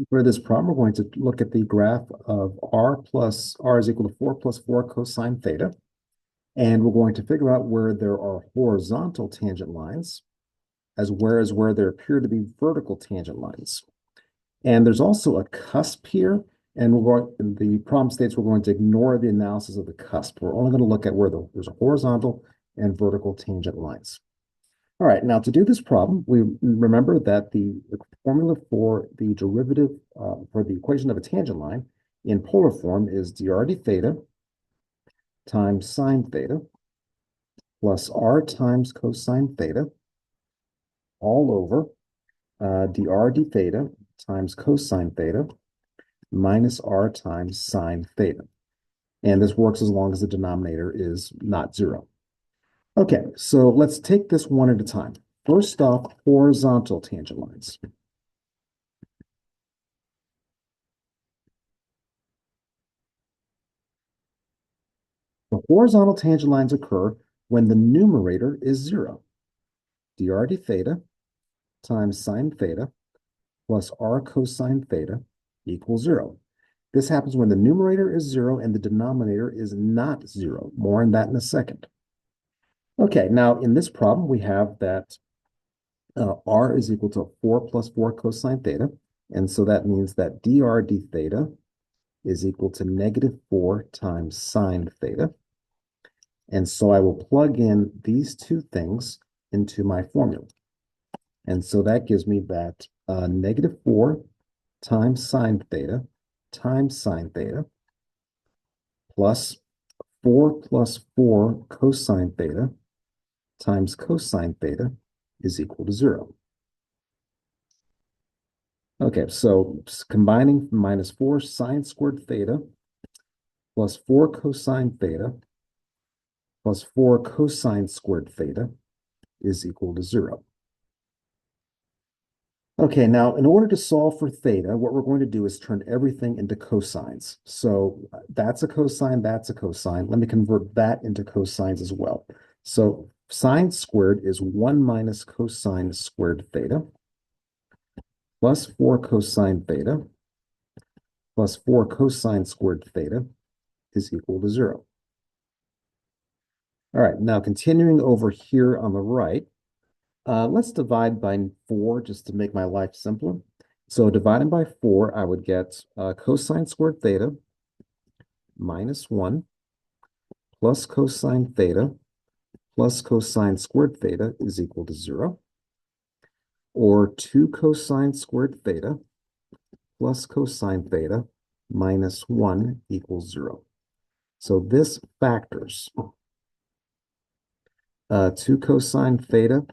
For this problem, we're going to look at the graph of r is equal to 4 plus 4 cosine theta. And we're going to figure out where there are horizontal tangent lines, as where there appear to be vertical tangent lines. And there's also a cusp here. And the problem states we're going to ignore the analysis of the cusp. We're only going to look at where there's a horizontal and vertical tangent lines. All right, now to do this problem, we remember that the formula for the derivative for the equation of a tangent line in polar form is dr d theta times sine theta plus r times cosine theta all over dr d theta times cosine theta minus r times sine theta. And this works as long as the denominator is not zero. Okay, so let's take this one at a time. First off, horizontal tangent lines. The horizontal tangent lines occur when the numerator is zero. Dr d theta times sine theta plus r cosine theta equals zero. This happens when the numerator is zero and the denominator is not zero. More on that in a second. Okay, now in this problem, we have that r is equal to 4 plus 4 cosine theta. And so that means that dr d theta is equal to negative 4 times sine theta. And so I will plug in these two things into my formula. And so that gives me that negative 4 times sine theta plus 4 plus 4 cosine theta times cosine theta is equal to 0. Okay, so combining minus 4 sine squared theta plus 4 cosine theta plus 4 cosine squared theta is equal to 0. Okay, now in order to solve for theta, what we're going to do is turn everything into cosines. So that's a cosine, that's a cosine. Let me convert that into cosines as well. So sine squared is 1 minus cosine squared theta plus 4 cosine theta plus 4 cosine squared theta is equal to 0. All right, now continuing over here on the right, let's divide by 4 just to make my life simpler. So dividing by 4, I would get cosine squared theta minus 1 plus cosine theta plus cosine squared theta is equal to 0. Or 2 cosine squared theta plus cosine theta minus 1 equals 0. So this factors 2 cosine theta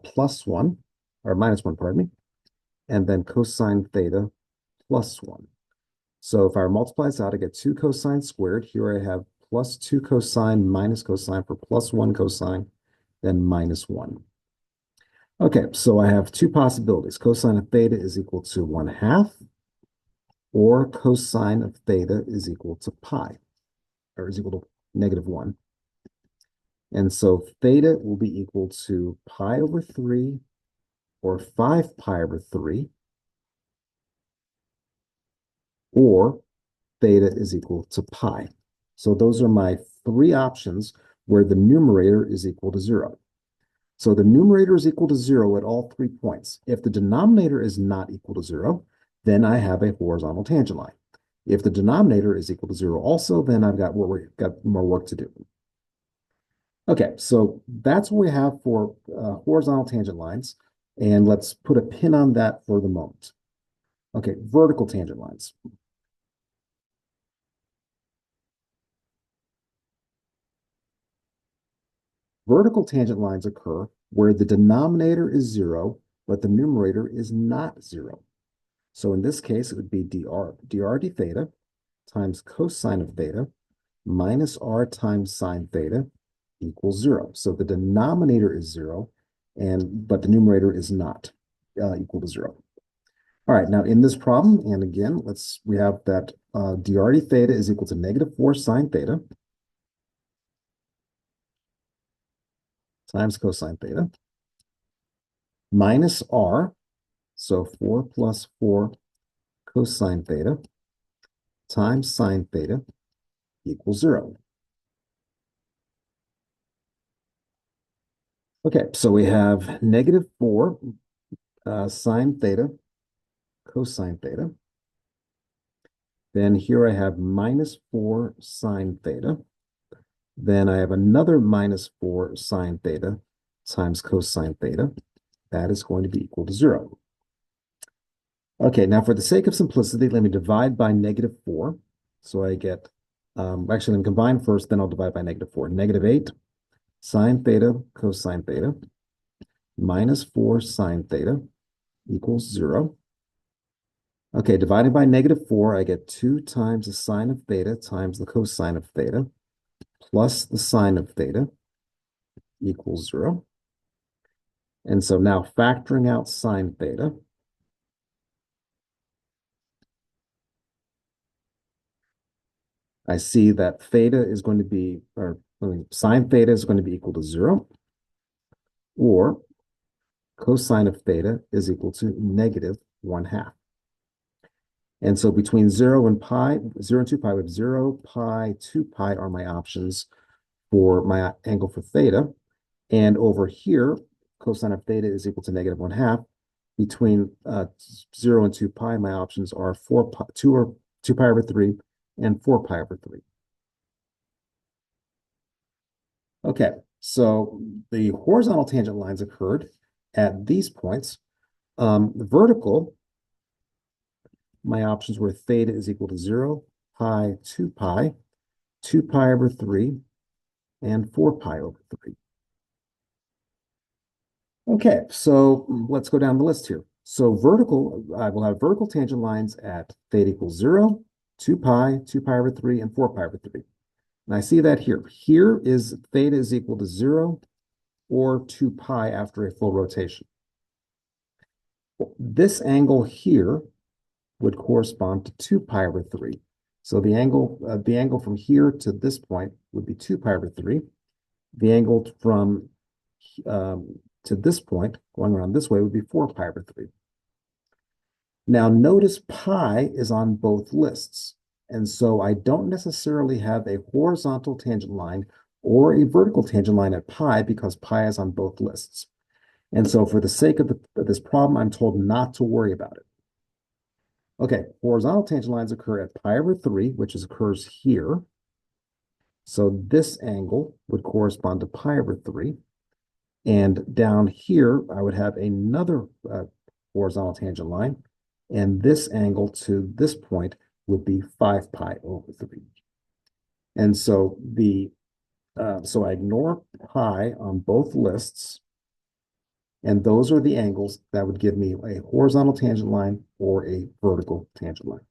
plus 1, or minus 1, pardon me, and then cosine theta plus 1. So if I multiply this out, I get 2 cosine squared. Here I have plus 2 cosine minus cosine for plus 1 cosine, then minus 1. Okay, so I have two possibilities. Cosine of theta is equal to 1/2, or cosine of theta is equal to pi, or is equal to negative 1. And so theta will be equal to pi over 3 or 5 pi over 3, or theta is equal to pi. So those are my three options where the numerator is equal to 0. So the numerator is equal to 0 at all 3 points. If the denominator is not equal to 0, then I have a horizontal tangent line. If the denominator is equal to 0 also, then we've got more work to do. Okay, so that's what we have for horizontal tangent lines. And let's put a pin on that for the moment. Okay, vertical tangent lines. Vertical tangent lines occur where the denominator is 0, but the numerator is not 0. So in this case, it would be dr d theta times cosine of theta minus r times sine theta equals 0. So the denominator is 0, but the numerator is not equal to 0. All right, now in this problem, and again, we have that dr d theta is equal to negative 4 sine theta times cosine theta minus r, so 4 plus 4 cosine theta times sine theta equals 0. Okay, so we have negative 4 sine theta cosine theta. Then here I have minus 4 sine theta. Then I have another minus 4 sine theta times cosine theta. That is going to be equal to 0. Okay, now for the sake of simplicity, let me divide by negative 4. So I get, actually, let me combine first, then I'll divide by negative 4. Negative 8 sine theta cosine theta minus 4 sine theta equals 0. Okay, dividing by negative 4, I get 2 times the sine of theta times the cosine of theta plus the sine of theta equals 0. And so now factoring out sine theta, I see that theta is going to be, or sine theta is going to be equal to 0, or cosine of theta is equal to negative 1/2. And so between 0 and 2 pi, we have 0, pi, 2 pi are my options for my angle for theta. And over here, cosine of theta is equal to negative 1/2. Between 0 and 2 pi, my options are 4 pi, 2 pi over 3 and 4 pi over 3. Okay, so the horizontal tangent lines occurred at these points. Vertical, my options were theta is equal to 0, pi, 2 pi, 2 pi over 3, and 4 pi over 3. Okay, so let's go down the list here. So vertical, I will have vertical tangent lines at theta equals 0, 2 pi, 2 pi over 3, and 4 pi over 3. And I see that here. Here is theta is equal to 0 or 2 pi after a full rotation. This angle here would correspond to 2 pi over 3. So the angle from here to this point would be 2 pi over 3. The angle from to this point, going around this way, would be 4 pi over 3. Now notice pi is on both lists. And so I don't necessarily have a horizontal tangent line or a vertical tangent line at pi because pi is on both lists. And so for the sake of this problem, I'm told not to worry about it. Okay, horizontal tangent lines occur at pi over 3, which occurs here. So this angle would correspond to pi over 3. And down here, I would have another horizontal tangent line. And this angle to this point would be 5 pi over 3. And so so I ignore pi on both lists. And those are the angles that would give me a horizontal tangent line or a vertical tangent line.